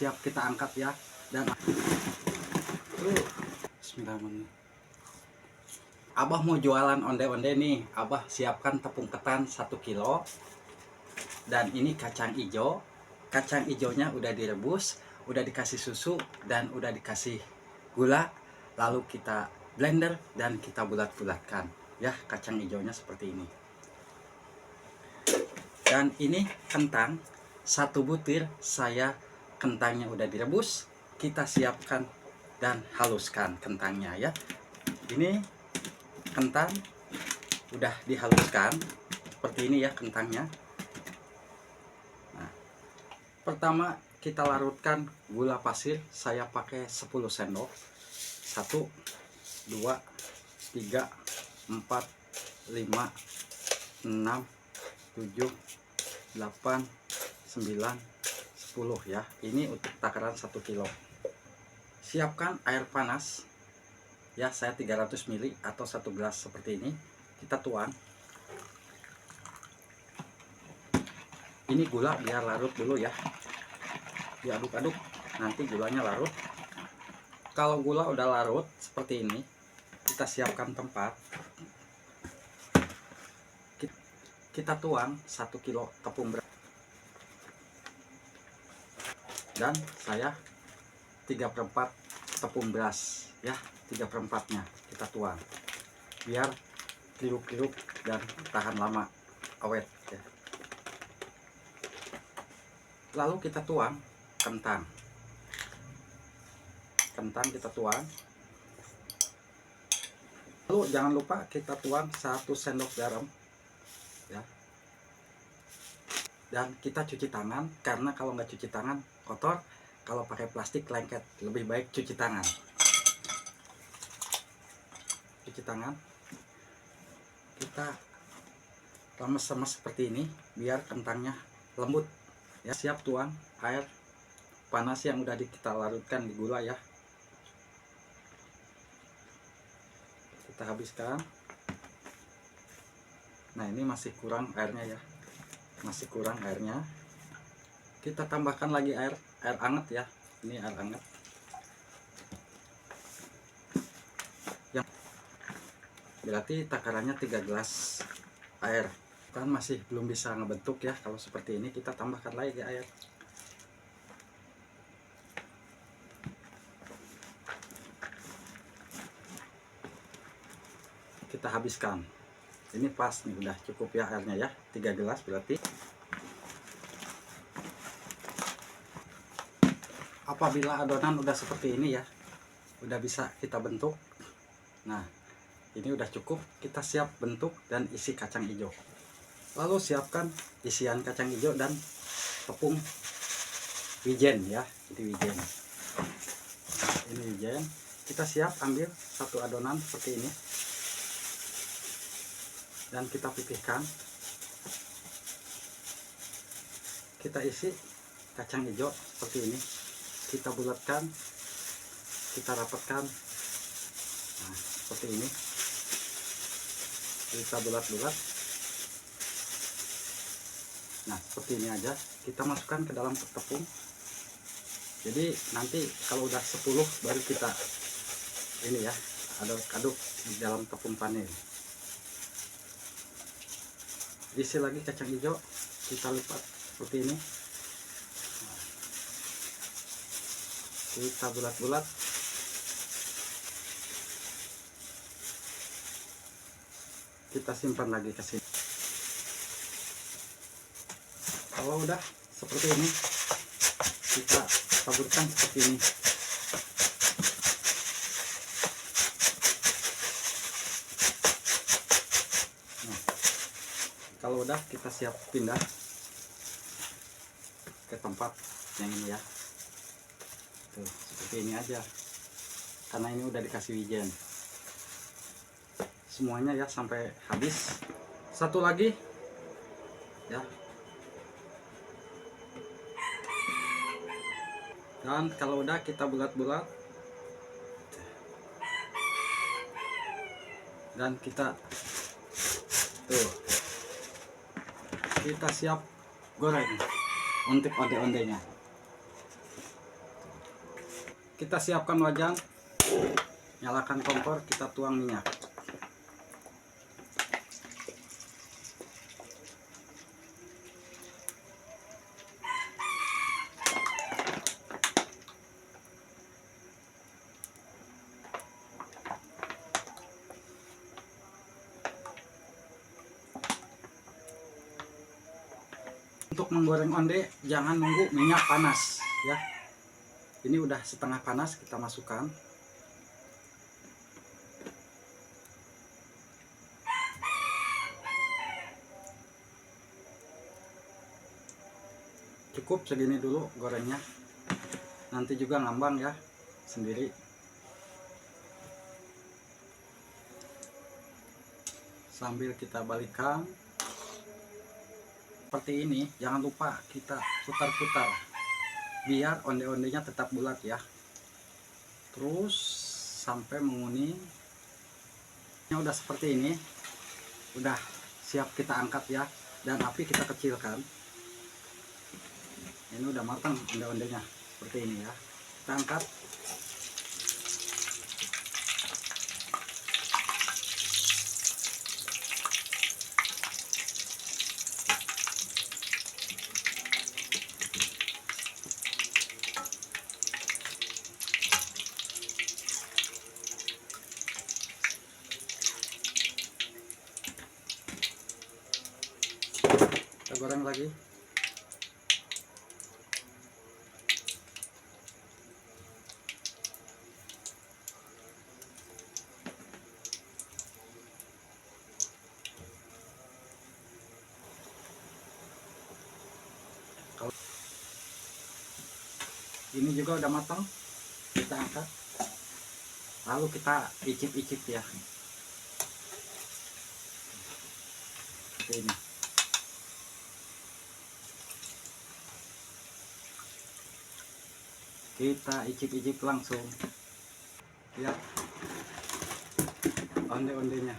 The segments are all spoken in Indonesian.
siap kita angkat ya. Dan bismillahirrahmanirrahim. Abah mau jualan onde-onde nih. Abah siapkan tepung ketan 1 kilo. Dan ini kacang hijau. Kacang hijaunya udah direbus, udah dikasih susu, dan udah dikasih gula. Lalu kita blender dan kita bulat-bulatkan ya, kacang hijaunya seperti ini. Dan ini kentang 1 butir, saya kentangnya udah direbus, kita siapkan dan haluskan kentangnya ya. Ini kentang udah dihaluskan seperti ini ya kentangnya. Nah, pertama kita larutkan gula pasir, saya pakai 10 sendok. 1 2 3 4 5 6 7 8 9 10 ya. Ini untuk takaran 1 kilo. Siapkan air panas ya, saya 300 ml atau 1 gelas seperti ini. Kita tuang. Ini gula biar larut dulu ya, diaduk-aduk, nanti gulanya larut. Kalau gula udah larut seperti ini, kita siapkan tempat. Kita tuang 1 kilo tepung beras. Dan saya 3/4 tepung beras ya, 3/4-nya kita tuang biar kriuk-kriuk dan tahan lama, awet ya. Lalu kita tuang kentang kita tuang. Lalu jangan lupa kita tuang 1 sendok garam ya. Dan kita cuci tangan, karena kalau nggak cuci tangan kotor, kalau pakai plastik lengket. Lebih baik cuci tangan. Cuci tangan, kita remes-remes seperti ini biar kentangnya lembut ya. Siap tuang air panas yang udah kita larutkan di gula ya. Kita habiskan. Nah, ini masih kurang airnya ya, masih kurang airnya. Kita tambahkan lagi air hangat ya. Ini air hangat yang berarti takarannya 3 gelas air. Kan masih belum bisa ngebentuk ya. Kalau seperti ini kita tambahkan lagi air. Kita habiskan. Ini pas nih, udah cukup ya airnya ya, 3 gelas berarti. Apabila adonan udah seperti ini ya, udah bisa kita bentuk. Nah, ini udah cukup, kita siap bentuk dan isi kacang hijau. Lalu siapkan isian kacang hijau dan tepung wijen ya, ini wijen. Ini wijen. Kita siap ambil 1 adonan seperti ini. Dan kita pipihkan. Kita isi kacang hijau seperti ini. Kita bulatkan, kita rapatkan. Nah, seperti ini. Kita bulat-bulat. Nah, seperti ini aja. Kita masukkan ke dalam tepung. Jadi nanti kalau udah 10 baru kita ini ya, aduk-aduk di dalam tepung panir. Isi lagi kacang hijau, kita lipat seperti ini. Kita bulat-bulat. Kita simpan lagi ke sini. Kalau udah seperti ini, kita taburkan seperti ini. Kalau udah, kita siap pindah ke tempat yang ini ya. Tuh, seperti ini aja. Karena ini udah dikasih wijen. Semuanya ya sampai habis. Satu lagi ya. Dan kalau udah kita bulat-bulat. Dan kita siap goreng untuk onde-ondenya. kita siapkan wajan, nyalakan kompor, kita tuang minyak. Untuk menggoreng onde jangan nunggu minyak panas ya. Ini udah setengah panas, kita masukkan. Cukup segini dulu gorengnya. Nanti juga ngambang ya sendiri. Sambil kita balikan seperti ini, jangan lupa kita putar-putar biar onde-ondenya tetap bulat ya. Terus sampai menguning. Ini udah seperti ini, udah siap kita angkat ya, dan api kita kecilkan. Ini udah matang onde-ondenya seperti ini ya, kita angkat. Kita goreng lagi. Kalau ini juga udah matang, kita angkat. Lalu kita icip-icip ya. Seperti ini. Kita icip-icip langsung ya, onde-ondenya.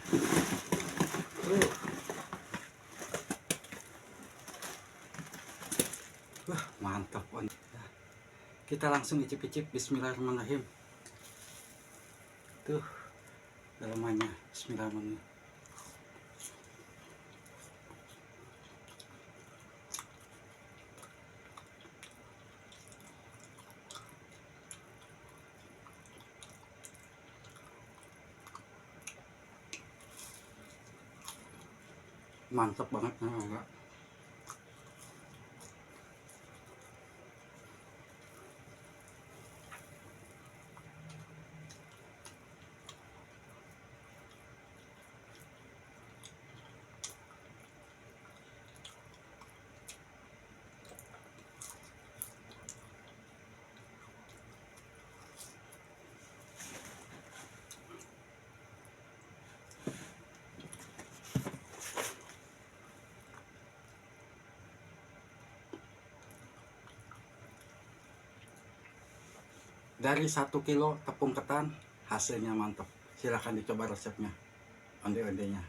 Mantap onde. Kita langsung icip-icip. Bismillahirrahmanirrahim. Tuh dalamannya. Bismillahirrahmanirrahim. Mantap banget enggak. Dari 1 kilo tepung ketan hasilnya mantap. Silahkan dicoba resepnya onde-ondenya.